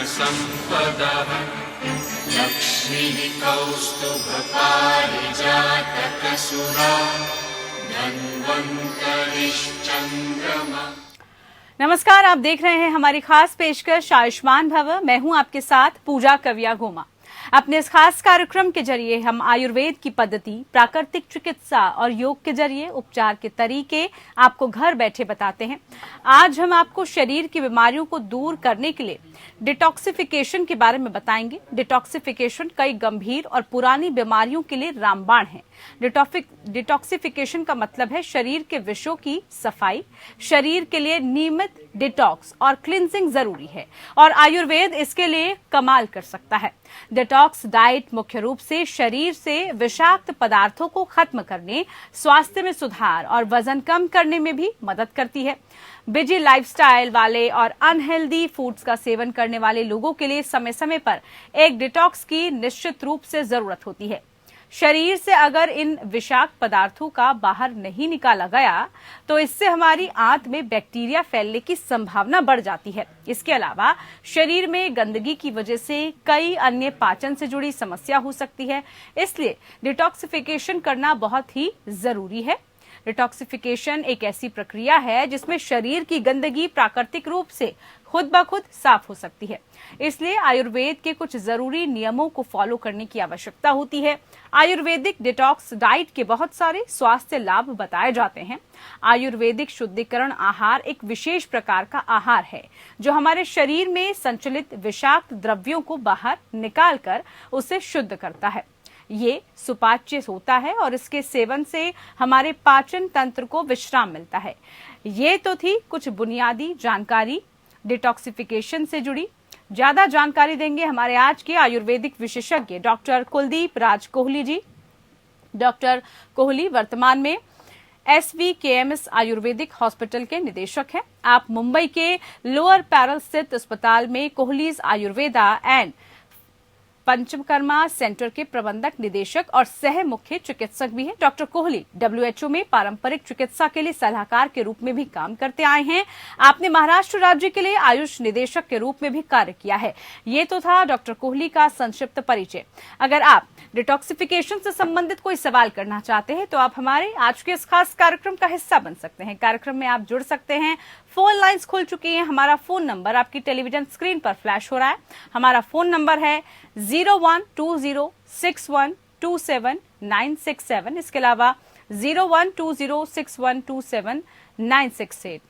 सम्पदः लक्ष्मीः कौस्तुभपारिजातकसुरा धन्वन्तरिश्चन्द्रमा। नमस्कार, आप देख रहे हैं हमारी खास पेशकश आयुष्मान भव। मैं हूं आपके साथ पूजा कविया गोमा। अपने इस खास कार्यक्रम के जरिए हम आयुर्वेद की पद्धति, प्राकृतिक चिकित्सा और योग के जरिए उपचार के तरीके आपको घर बैठे बताते हैं। आज हम आपको शरीर की बीमारियों को दूर करने के लिए डिटॉक्सिफिकेशन के बारे में बताएंगे। डिटॉक्सिफिकेशन कई गंभीर और पुरानी बीमारियों के लिए रामबाण है। डिटॉक्सिफिकेशन का मतलब है शरीर के विषयों की सफाई। शरीर के लिए नियमित डिटॉक्स और क्लिनजिंग जरूरी है और आयुर्वेद इसके लिए कमाल कर सकता है। डिटॉक्स डाइट मुख्य रूप से शरीर से विषाक्त पदार्थों को खत्म करने, स्वास्थ्य में सुधार और वजन कम करने में भी मदद करती है। बिजी लाइफस्टाइल वाले और अनहेल्दी फूड्स का सेवन करने वाले लोगों के लिए समय समय पर एक डिटॉक्स की निश्चित रूप से जरूरत होती है। शरीर से अगर इन विषाक्त पदार्थों का बाहर नहीं निकाला गया तो इससे हमारी आंत में बैक्टीरिया फैलने की संभावना बढ़ जाती है। इसके अलावा शरीर में गंदगी की वजह से कई अन्य पाचन से जुड़ी समस्या हो सकती है। इसलिए डिटॉक्सिफिकेशन करना बहुत ही जरूरी है। डिटॉक्सिफिकेशन एक ऐसी प्रक्रिया है जिसमें शरीर की गंदगी प्राकृतिक रूप से खुद ब खुद साफ हो सकती है। इसलिए आयुर्वेद के कुछ जरूरी नियमों को फॉलो करने की आवश्यकता होती है। आयुर्वेदिक डिटॉक्स डाइट के बहुत सारे स्वास्थ्य लाभ बताए जाते हैं। आयुर्वेदिक शुद्धिकरण आहार एक विशेष प्रकार का आहार है जो हमारे शरीर में संचलित विषाक्त द्रव्यों को बाहर निकालकर उसे शुद्ध करता है। ये सुपाच्य होता है और इसके सेवन से हमारे पाचन तंत्र को विश्राम मिलता है। ये तो थी कुछ बुनियादी जानकारी डिटॉक्सिफिकेशन से जुड़ी। ज्यादा जानकारी देंगे हमारे आज के आयुर्वेदिक विशेषज्ञ डॉक्टर कुलदीप राज कोहली जी। डॉक्टर कोहली वर्तमान में SVKMS आयुर्वेदिक हॉस्पिटल के निदेशक हैं। आप मुंबई के लोअर पैरल स्थित अस्पताल में Kohli's Ayurveda and panchakarma centre के प्रबंधक निदेशक और सह मुख्य चिकित्सक भी हैं। डॉक्टर कोहली WHO में पारंपरिक चिकित्सा के लिए सलाहकार के रूप में भी काम करते आए हैं। आपने महाराष्ट्र राज्य के लिए आयुष निदेशक के रूप में भी कार्य किया है। ये तो था डॉक्टर कोहली का संक्षिप्त परिचय। अगर आप डिटॉक्सिफिकेशन से संबंधित कोई सवाल करना चाहते हैं तो आप हमारे आज के इस खास कार्यक्रम का हिस्सा बन सकते हैं। कार्यक्रम में आप जुड़ सकते हैं। फोन लाइंस खुल चुकी हैं। हमारा फोन नंबर आपकी टेलीविजन स्क्रीन पर फ्लैश हो रहा है। हमारा फोन नंबर है 012061279667। इसके अलावा 012061279668।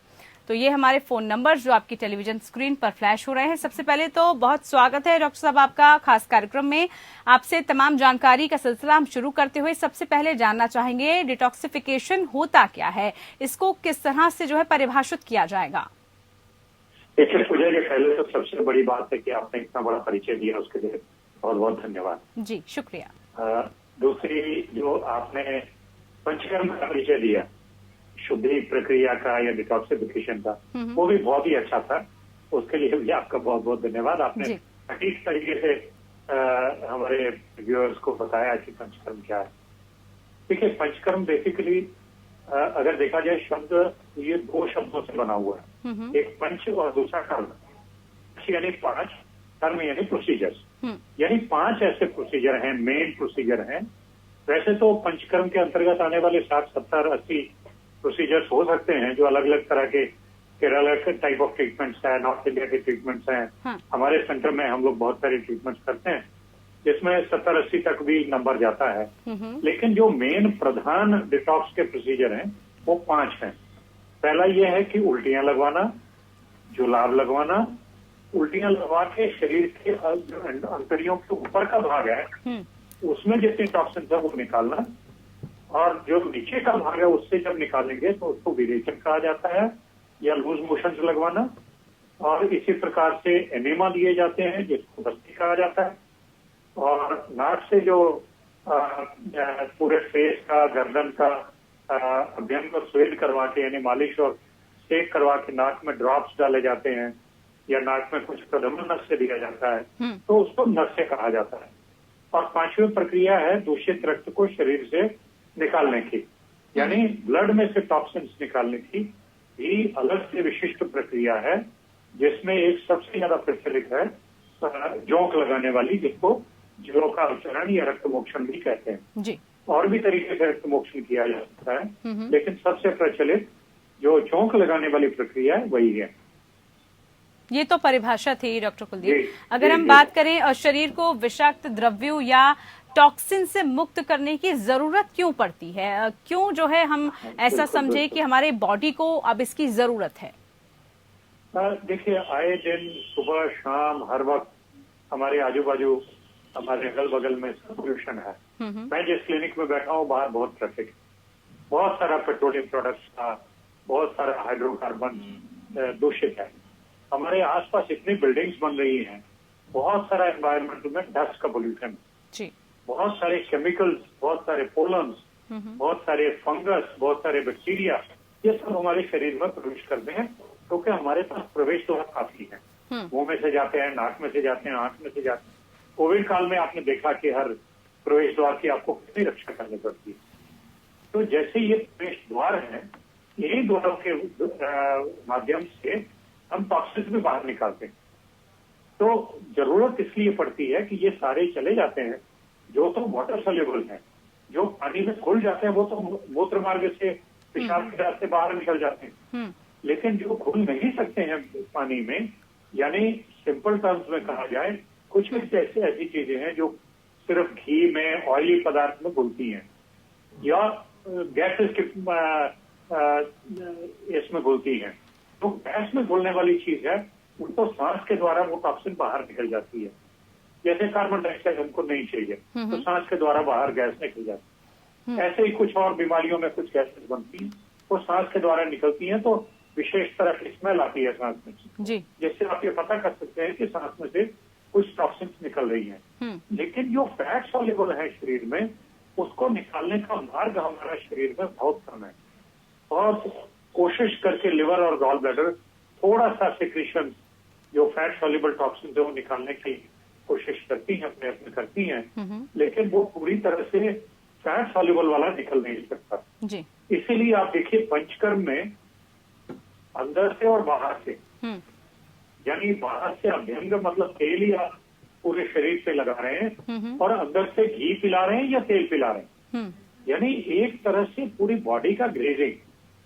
तो ये हमारे फोन नंबर जो आपकी टेलीविजन स्क्रीन पर फ्लैश हो रहे हैं। सबसे पहले तो बहुत स्वागत है डॉक्टर साहब आपका खास कार्यक्रम में। आपसे तमाम जानकारी का सिलसिला हम शुरू करते हुए सबसे पहले जानना चाहेंगे डिटॉक्सिफिकेशन होता क्या है, इसको किस तरह से जो है परिभाषित किया जाएगा? देखिए पूजा जी, पहले तो सबसे बड़ी बात है कि आपने इतना बड़ा परिचय दिया, उसके लिए बहुत बहुत धन्यवाद जी। शुक्रिया। दूसरी जो आपने पंचकर्म का परिचय दिया, शुद्धि प्रक्रिया का या डिटॉक्सिफिकेशन का, वो भी बहुत ही अच्छा था। उसके लिए भी आपका बहुत बहुत धन्यवाद। आपने सटीक तरीके से हमारे व्यूअर्स को बताया कि पंचकर्म क्या है। देखिए पंचकर्म बेसिकली अगर देखा जाए शब्द, ये दो शब्दों से बना हुआ है। एक पंच और दूसरा कर्म। यानी पांच, कर्म यानी प्रोसीजर्स, यानी पांच ऐसे प्रोसीजर हैं, मेन प्रोसीजर हैं। वैसे तो पंचकर्म के अंतर्गत आने वाले 60, 70, 80 प्रोसीजर्स हो सकते हैं जो अलग अलग तरह के केरला के टाइप ऑफ ट्रीटमेंट्स है, नॉर्थ इंडिया के ट्रीटमेंट्स हैं। हमारे सेंटर में हम लोग बहुत सारे ट्रीटमेंट्स करते हैं जिसमें 70-80 तक भी नंबर जाता है। लेकिन जो मेन प्रधान डिटॉक्स के प्रोसीजर हैं वो 5 हैं। पहला ये है कि उल्टियां लगवाना, जुलाब लगवाना, उल्टियां लगवा के शरीर के अंतड़ियों के ऊपर का भाग है उसमें जितनी टॉक्सिन है वो निकालना, और जो नीचे का भाग है उससे जब निकालेंगे तो उसको विरेचन कहा जाता है या लूज मोशन लगवाना। और इसी प्रकार से एनेमा दिए जाते हैं जिसको बस्ती कहा जाता है। और नाक से जो पूरे फेस का, गर्दन का अभ्यंग को स्वेद करवा के यानी मालिश और सेक करवा के नाक में ड्रॉप्स डाले जाते हैं या नाक में कुछ प्रदमन नस्य दिया जाता है तो उसको नस्य कहा जाता है। और 5वीं प्रक्रिया है दूषित रक्त को शरीर से निकालने की, यानी ब्लड में से टॉक्सिन्स निकालने की भी अलग से विशिष्ट प्रक्रिया है जिसमें एक सबसे ज्यादा प्रचलित है जोंक लगाने वाली, जिसको जीरो का उपचारण या रक्त मोक्षण भी कहते हैं जी। और भी तरीके से रक्त मोक्षण किया जा सकता है, लेकिन सबसे प्रचलित जो जोंक लगाने वाली प्रक्रिया है वही है। ये तो परिभाषा थी डॉक्टर कुलदीप। अगर हम जी। बात करें शरीर को विषाक्त द्रव्यों या टॉक्सिन से मुक्त करने की जरूरत क्यों पड़ती है, क्यों जो है हम ऐसा समझे कि हमारे बॉडी को अब इसकी जरूरत है? देखिए, आए दिन सुबह शाम हर वक्त हमारे आजू बाजू, हमारे अगल बगल में पोल्यूशन है। मैं जिस क्लिनिक में बैठा हूँ बाहर बहुत ट्रैफिक, बहुत सारा पेट्रोलियम प्रोडक्ट्स का, बहुत सारा हाइड्रोकार्बन दूषित है। हमारे आसपास इतनी बिल्डिंग्स बन रही हैं, बहुत सारा एनवायरमेंट में डस्ट का पोल्यूशन, बहुत सारे केमिकल्स, बहुत सारे पोलन्स, बहुत सारे फंगस, बहुत सारे बैक्टीरिया, ये सब हमारे शरीर में प्रवेश करते हैं, क्योंकि हमारे पास प्रवेश द्वार काफी है। मुंह में से जाते हैं, नाक में से जाते हैं, आंख में से जाते हैं। कोविड काल में आपने देखा कि हर प्रवेश द्वार की आपको कितनी रक्षा करनी पड़ती है। तो जैसे ये प्रवेश द्वार है, यही द्वारों के माध्यम से हम टॉक्सिन्स भी बाहर निकालते हैं। तो जरूरत इसलिए पड़ती है कि ये सारे चले जाते हैं जो तो वाटर सोल्यूबल है, जो पानी में घुल जाते हैं, वो तो मूत्र मार्ग से, पेशाब के रास्ते बाहर निकल जाते हैं। लेकिन जो घुल नहीं सकते हैं पानी में, यानी सिंपल टर्म्स में कहा जाए, कुछ ऐसी चीजें हैं जो सिर्फ घी में, ऑयली पदार्थ में घुलती हैं, या गैसेस के इसमें घुलती हैं। तो गैस में घुलने वाली चीज है, उनको सांस के द्वारा वो टॉक्सिन बाहर निकल जाती है। जैसे कार्बन डाइऑक्साइड हमको नहीं चाहिए, तो सांस के द्वारा बाहर गैस निकल जाती है। ऐसे ही कुछ और बीमारियों में कुछ गैसेस बनती हैं, वो सांस के द्वारा निकलती हैं, तो विशेष तरह की स्मेल आती है सांस में से, जिससे आप ये पता कर सकते हैं कि सांस में से कुछ टॉक्सिन्स निकल रही हैं। लेकिन जो फैट सॉल्युबल है शरीर में, उसको निकालने का मार्ग हमारा शरीर में बहुत कम है, और कोशिश करके लिवर और गॉल ब्लैडर थोड़ा सा सिक्रीशन जो फैट सॉल्युबल टॉक्सिन है वो निकालने की कोशिश करती हैं, प्रयत्न करती हैं, लेकिन वो पूरी तरह से फैट सॉल्युबल वाला निकल नहीं सकता। इसीलिए आप देखिए पंचकर्म में अंदर से और बाहर से, यानी बाहर से अभ्यंग मतलब तेल ही आप पूरे शरीर पे लगा रहे हैं, और अंदर से घी पिला रहे हैं या तेल पिला रहे हैं, यानी एक तरह से पूरी बॉडी का grazing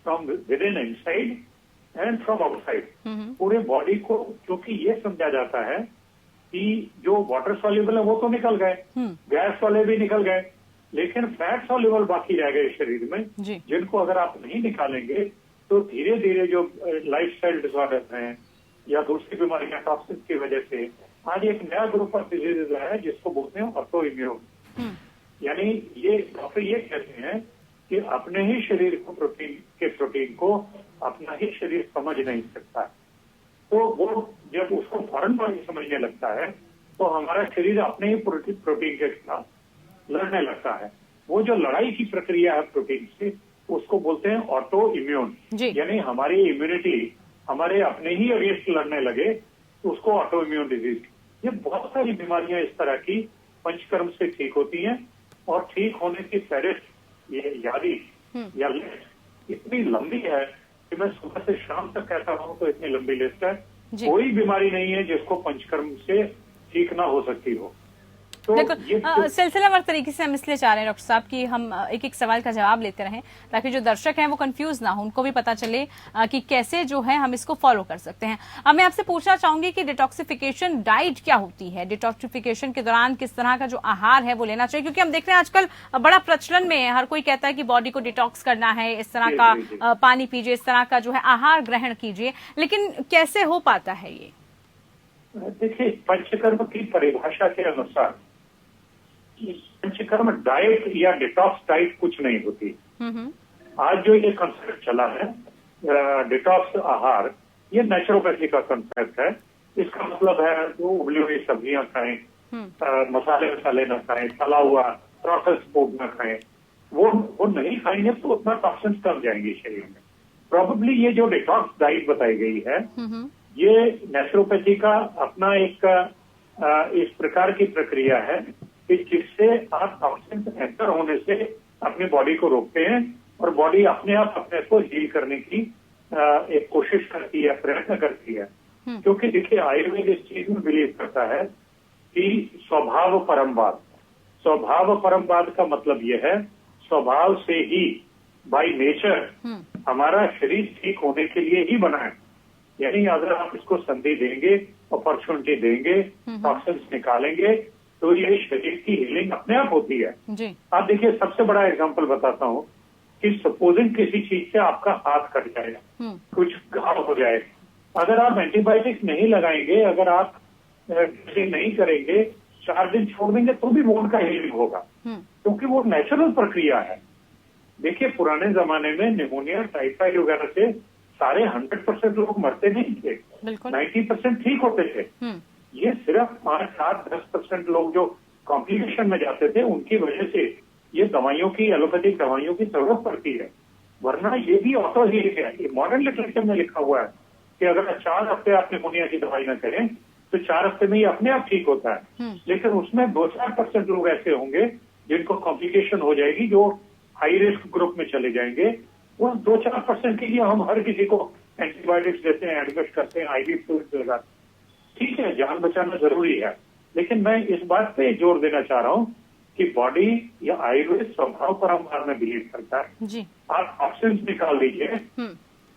from with in inside and from outside, पूरे बॉडी को, क्योंकि ये समझा जाता है कि जो वाटर सॉल्युबल है वो तो निकल गए, गैस वाले भी निकल गए, लेकिन फैट सॉल्युबल बाकी रह गए शरीर में, जिनको अगर आप नहीं निकालेंगे तो धीरे धीरे जो लाइफस्टाइल डिसऑर्डर हैं या दूसरी बीमारियां टॉक्सिन की वजह से, आज एक नया ग्रुप ऑफ डिजीजेज है जिसको बोलते हैं ऑटो इम्यून। यानी ये डॉक्टर ये कहते हैं कि अपने ही शरीर को प्रोटीन को अपना ही शरीर समझ नहीं सकता, तो वो जब उसको फौरन समझने लगता है तो हमारा शरीर अपने ही प्रोटीन के खिलाफ लड़ने लगता है। वो जो लड़ाई की प्रक्रिया है प्रोटीन से, उसको बोलते हैं ऑटो इम्यून, यानी हमारी इम्यूनिटी हमारे अपने ही अगेंस्ट लड़ने लगे, तो उसको ऑटो इम्यून डिजीज। ये बहुत सारी बीमारियां इस तरह की पंचकर्म से ठीक होती हैं, और ठीक होने की फहरिस्त, ये यादी या लिस्ट इतनी लंबी है कि मैं सुबह से शाम तक कहता हूँ तो इतनी लंबी लिस्ट है। कोई बीमारी नहीं है जिसको पंचकर्म से ठीक ना हो सकती हो। तो देखो सिलसिलावार तरीके से हम इसलिए चाह रहे हैं डॉक्टर साहब कि हम एक एक सवाल का जवाब लेते रहें, ताकि जो दर्शक हैं वो कंफ्यूज ना हो, उनको भी पता चले कि कैसे जो है हम इसको फॉलो कर सकते हैं। अब मैं आपसे पूछना चाहूंगी कि डिटॉक्सिफिकेशन डाइट क्या होती है, डिटॉक्सिफिकेशन के दौरान किस तरह का जो आहार है वो लेना चाहिए, क्योंकि हम देख रहे हैं आजकल बड़ा प्रचलन में है, हर कोई कहता है कि बॉडी को डिटॉक्स करना है, इस तरह का पानी पीजिए, इस तरह का जो है आहार ग्रहण कीजिए, लेकिन कैसे हो पाता है ये? देखिए, पंचकर्म की परिभाषा के अनुसार पंचकर्म डाइट या डिटॉक्स डाइट कुछ नहीं होती। आज जो ये कंसेप्ट चला है डिटॉक्स आहार, ये नेचुरोपैथी का कंसेप्ट है। इसका मतलब है जो उबली हुई सब्जियां खाएं, मसाले न खाएं, तला हुआ प्रोसेस्ड फूड न खाएं, वो नहीं खाएंगे तो उतना टॉक्सिन्स कम जाएंगे शरीर में। प्रोबेबली ये जो डिटॉक्स डाइट बताई गई है, ये नेचुरोपैथी का अपना एक इस प्रकार की प्रक्रिया है कि जिससे आप टॉक्सिन एंटर होने से अपनी बॉडी को रोकते हैं, और बॉडी अपने आप अपने को हील करने की एक कोशिश करती है, प्रयत्न करती है। क्योंकि देखिए आयुर्वेद इस चीज में बिलीव करता है कि स्वभाव परमवाद। स्वभाव परमवाद का मतलब यह है स्वभाव से ही, बाय नेचर हमारा शरीर ठीक होने के लिए ही बना है। यानी अगर आप इसको संधि देंगे, अपॉर्चुनिटी देंगे, टॉक्सिन्स निकालेंगे, तो ये शरीर की हीलिंग अपने आप होती है जी। आप देखिए, सबसे बड़ा एग्जांपल बताता हूँ कि सपोजिंग किसी चीज से आपका हाथ कट जाएगा, कुछ घाव हो जाए, अगर आप एंटीबायोटिक्स नहीं लगाएंगे, अगर आप नहीं करेंगे, 4 दिन छोड़ देंगे तो भी वोंड का हीलिंग होगा, क्योंकि वो नेचुरल प्रक्रिया है। देखिए पुराने जमाने में निमोनिया, टाइफाइड वगैरह से सारे 100% लोग मरते नहीं थे, 90% ठीक होते थे। ये सिर्फ 5, 7, 10% लोग जो कॉम्प्लिकेशन में जाते थे, उनकी वजह से ये दवाइयों की, एलोपैथिक दवाइयों की जरूरत पड़ती है। वरना ये भी ऑटो हीलिंग है। ये मॉडर्न लिटरेचर में लिखा हुआ है कि अगर 4 हफ्ते आप निमोनिया की दवाई न करें तो 4 हफ्ते में ये अपने आप ठीक होता है। लेकिन उसमें 2-4% लोग ऐसे होंगे जिनको कॉम्प्लिकेशन हो जाएगी, जो हाई रिस्क ग्रुप में चले जाएंगे। उस 2-4% के लिए हम हर किसी को एंटीबायोटिक्स देते हैं, एडमिट करते हैं, आईवी फ्लूइड लगाते हैं। ठीक है, जान बचाना जरूरी है, लेकिन मैं इस बात पे जोर देना चाह रहा हूँ कि बॉडी या आयुर्वेद स्वभाव परम्परा में बिलीव करता है जी। आप टॉक्सिन्स निकाल दीजिए।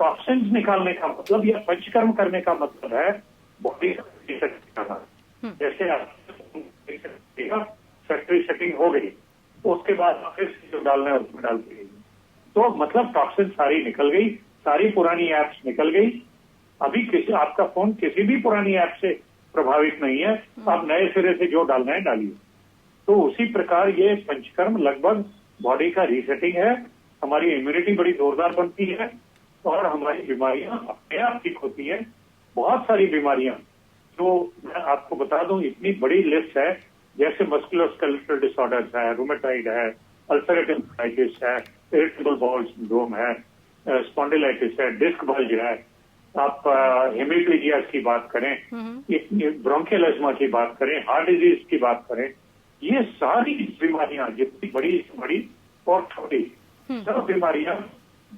टॉक्सिन्स निकालने का मतलब या पंचकर्म करने का मतलब है बॉडी का रीसेट करना। जैसे फैक्ट्री सेटिंग हो गई, उसके बाद फिर जो डालना है उसमें डाल दी, तो मतलब टॉक्सिन सारी निकल गई, सारी पुरानी एप्स निकल गई। अभी किसी आपका फोन किसी भी पुरानी ऐप से प्रभावित नहीं है, आप नए सिरे से जो डालना है डालिए। तो उसी प्रकार ये पंचकर्म लगभग बॉडी का रीसेटिंग है, हमारी इम्यूनिटी बड़ी जोरदार बनती है और हमारी बीमारियां अपने आप ठीक होती हैं। बहुत सारी बीमारियां जो मैं आपको बता दूं, इतनी बड़ी लिस्ट है, जैसे मस्कुलोस्केलेटल डिसऑर्डर्स है, रूमेटॉइड है, अल्सरेटिव कोलाइटिस है, इरिटेबल बाउल सिंड्रोम है, स्पॉन्डिलाइटिस है, डिस्क बल्ज है, आप हेमिप्लीजिया की बात करें, ब्रोंकियल अस्थमा की बात करें, हार्ट डिजीज की बात करें, ये सारी बीमारियां जितनी बड़ी और छोटी सब बीमारियां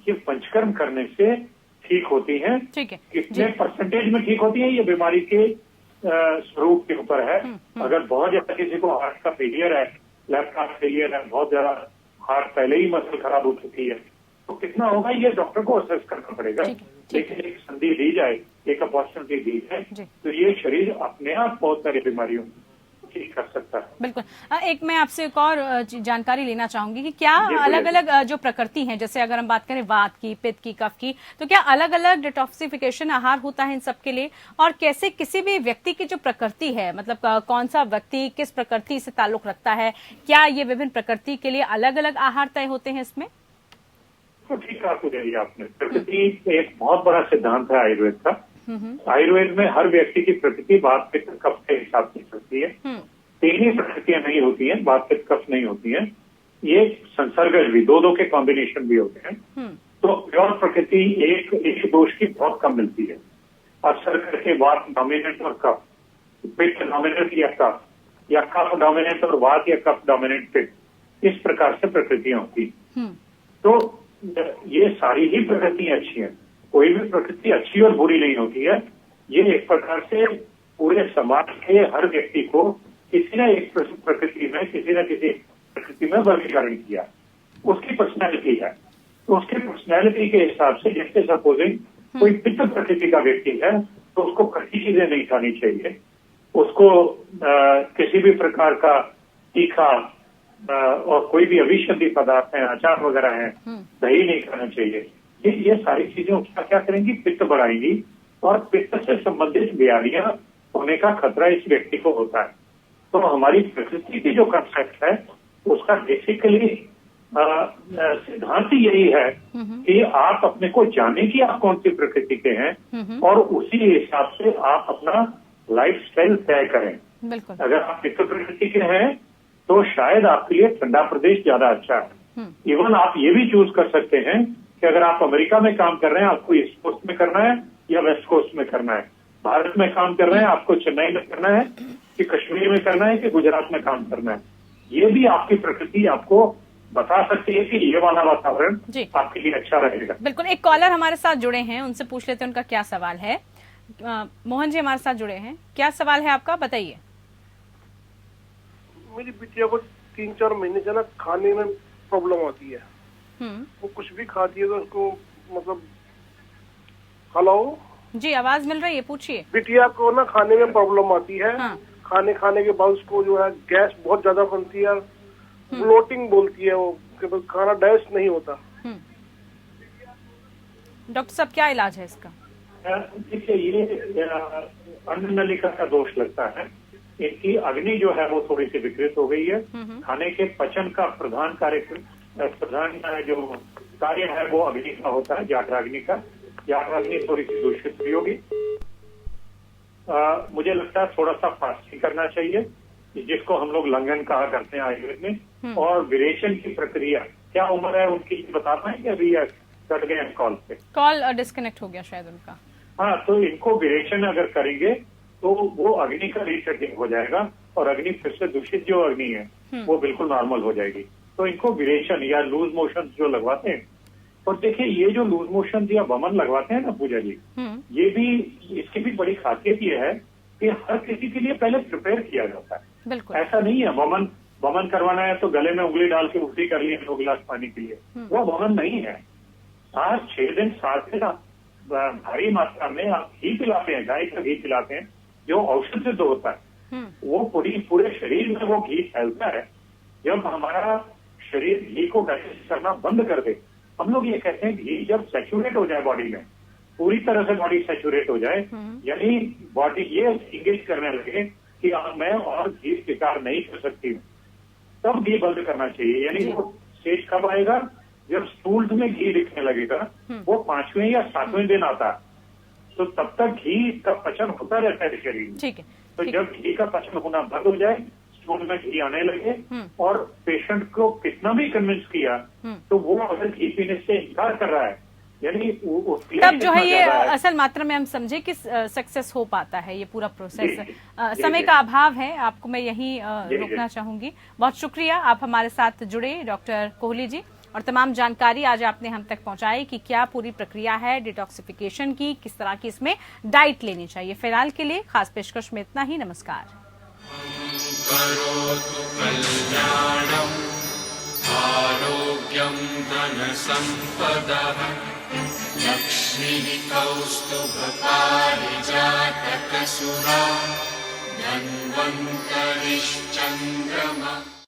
ये पंचकर्म करने से ठीक होती हैं। कितने परसेंटेज में ठीक होती हैं ये बीमारी के स्वरूप के ऊपर है। अगर बहुत ज्यादा किसी को हार्ट का फेलियर है, लेफ्ट हार्ट फेलियर है, बहुत ज्यादा हार्ट पहले ही मसल खराब हो चुकी है, तो कितना होगा ये डॉक्टर को असेस करना पड़ेगा। लेकिन एक संधि दी जाए, एक अपॉर्चुनिटी दी जाए, तो ये शरीर अपने आप बहुत सारी बीमारियों ठीक कर सकता है। बिल्कुल। एक मैं आपसे एक और जानकारी लेना चाहूंगी कि क्या अलग अलग जो प्रकृति हैं, जैसे अगर हम बात करें वात की, पित्त की, कफ की, तो क्या अलग अलग डिटॉक्सिफिकेशन आहार होता है इन सब के लिए? और कैसे किसी भी व्यक्ति की जो प्रकृति है, मतलब कौन सा व्यक्ति किस प्रकृति से ताल्लुक रखता है, क्या ये विभिन्न प्रकृति के लिए अलग अलग आहार तय होते हैं इसमें? तो ठीक कहा आपने, प्रकृति एक बहुत बड़ा सिद्धांत है आयुर्वेद का। आयुर्वेद में हर व्यक्ति की प्रकृति वात पित्त कफ के हिसाब से चलती है। 3 ही प्रकृतियां नहीं होती हैं, वात पित्त कफ नहीं होती हैं, ये संसर्गज भी दो के कॉम्बिनेशन भी होते हैं। तो प्योर प्रकृति एक दोष की बहुत कम मिलती है। अक्सर करके वात डोमिनेंट और कफ, पित्त डोमिनेंट या कफ डोमिनेंट और वात या कफ डोमिनेंट पित्त, इस प्रकार से प्रकृतियां होती हैं। तो ये सारी ही प्रकृतियां अच्छी हैं, कोई भी प्रकृति अच्छी और बुरी नहीं होती है। ये एक प्रकार से पूरे समाज के हर व्यक्ति को किसी न एक प्रकृति में, किसी न किसी प्रकृति में वर्गीकरण किया, उसकी पर्सनैलिटी है। तो उसकी पर्सनैलिटी के हिसाब से, जैसे सपोजिंग कोई पित्त प्रकृति का व्यक्ति है तो उसको खट्टी चीजें नहीं खानी चाहिए, उसको किसी भी प्रकार का तीखा और कोई भी अविशुद्ध पदार्थ है, अचार वगैरह है, दही नहीं खाना चाहिए। ये सारी चीजें उसका क्या करेंगी, पित्त बढ़ाएंगी और पित्त से संबंधित बीमारियां होने का खतरा इस व्यक्ति को होता है। तो हमारी प्रकृति की जो कंसेप्ट है उसका बेसिकली सिद्धांत यही है कि आप अपने को जाने कि आप कौन सी प्रकृति के हैं और उसी हिसाब से आप अपना लाइफ स्टाइल तय करें। अगर आप पित्त प्रकृति के हैं तो शायद आपके लिए ठंडा प्रदेश ज्यादा अच्छा है। इवन आप ये भी चूज कर सकते हैं कि अगर आप अमेरिका में काम कर रहे हैं, आपको ईस्ट कोस्ट में करना है या वेस्ट कोस्ट में करना है, भारत में काम कर रहे हैं, आपको चेन्नई में करना है कि कश्मीर में करना है कि गुजरात में काम करना है, ये भी आपकी प्रकृति आपको बता सकती है कि ये वाला वातावरण आपके लिए अच्छा रहेगा। बिल्कुल। एक कॉलर हमारे साथ जुड़े हैं, उनसे पूछ लेते हैं उनका क्या सवाल है। मोहन जी हमारे साथ जुड़े हैं, क्या सवाल है आपका, बताइए। मेरी बिटिया को 3-4 महीने से ना खाने में प्रॉब्लम आती है। वो कुछ भी खाती है तो उसको मतलब। हेलो जी, आवाज मिल रही है, पूछिए। बिटिया को ना खाने में प्रॉब्लम आती है। हाँ। खाने के बाद उसको जो है गैस बहुत ज्यादा बनती है, ब्लोटिंग बोलती है वो, कि बस खाना डाइजेस्ट नहीं होता। डॉक्टर साहब क्या इलाज है इसका? देखिए, ये अन्न नलिका का दोष लगता है। इनकी अग्नि जो है वो थोड़ी सी विकृत हो गई है। खाने के पचन का प्रधान जो कार्य है वो अग्नि का होता है, जाठराग्नि का। जाठराग्नि थोड़ी सी दूषित हुई होगी। मुझे लगता है थोड़ा सा फास्टिंग करना चाहिए, जिसको हम लोग लंघन कहा करते हैं आयुर्वेद में। और विरेचन की प्रक्रिया, क्या उम्र है उनकी बता पाएंगे? अभी कट गए कॉल पे, कॉल डिस्कनेक्ट हो गया शायद उनका। हाँ, तो इनको विरेचन अगर करेंगे तो वो अग्नि का रीसेटिंग हो जाएगा और अग्नि फिर से दूषित जो अग्नि है वो बिल्कुल नॉर्मल हो जाएगी। तो इनको विरेचन या लूज मोशन जो लगवाते हैं, और देखिए ये जो लूज मोशन या वमन लगवाते हैं ना पूजा जी, ये भी, इसकी भी बड़ी खासियत ये है कि हर किसी के लिए पहले प्रिपेयर किया जाता है। बिल्कुल। ऐसा नहीं है वमन करवाना है तो गले में उंगली डाल के उल्टी कर लिए 2 गिलास पानी के लिए, वो वमन नहीं है। 6 दिन 7 दिन आप भारी मात्रा में आप घी पिलाते हैं, गाय का घी पिलाते हैं, जो औषध सिद्ध होता है। वो पूरे शरीर में वो घी फैलता है। जब हमारा शरीर घी को डाइजेस्ट करना बंद कर दे, हम लोग ये कहते हैं घी जब सैचुरेट हो जाए बॉडी में, पूरी तरह से बॉडी सैचुरेट हो जाए, यानी बॉडी ये इंगेज करने लगे कि मैं और घी स्वीकार नहीं कर सकती हूँ, तब घी बंद करना चाहिए। यानी वो स्टेज कब आएगा? जब स्टूल्स में घी दिखने लगेगा, वो 5वें या 7वें दिन आता है, तो तब तक घी का पचन होता रहता है शरीर में। ठीक है। तो जब घी का पचन होना बंद हो जाए, स्टूल में घी आने लगे, और पेशेंट को कितना भी कन्विंस किया, तो वो अगर घी पीने से इनकार कर रहा है, यानी तब जो है ये असल मात्रा में हम समझे कि सक्सेस हो पाता है ये पूरा प्रोसेस। समय का अभाव है, आपको मैं यही रोकना चाहूंगी। बहुत शुक्रिया, आप हमारे साथ जुड़े डॉक्टर कोहली जी, और तमाम जानकारी आज आपने हम तक पहुंचाई कि क्या पूरी प्रक्रिया है डिटॉक्सिफिकेशन की, किस तरह की इसमें डाइट लेनी चाहिए। फिलहाल के लिए खास पेशकश में इतना ही। नमस्कार। करोतु कल्याणम् आरोग्यं धनसम्पदः लक्ष्मीः कौस्तुभपारिजातकसुरा धन्वन्तरिश्चन्द्रमा।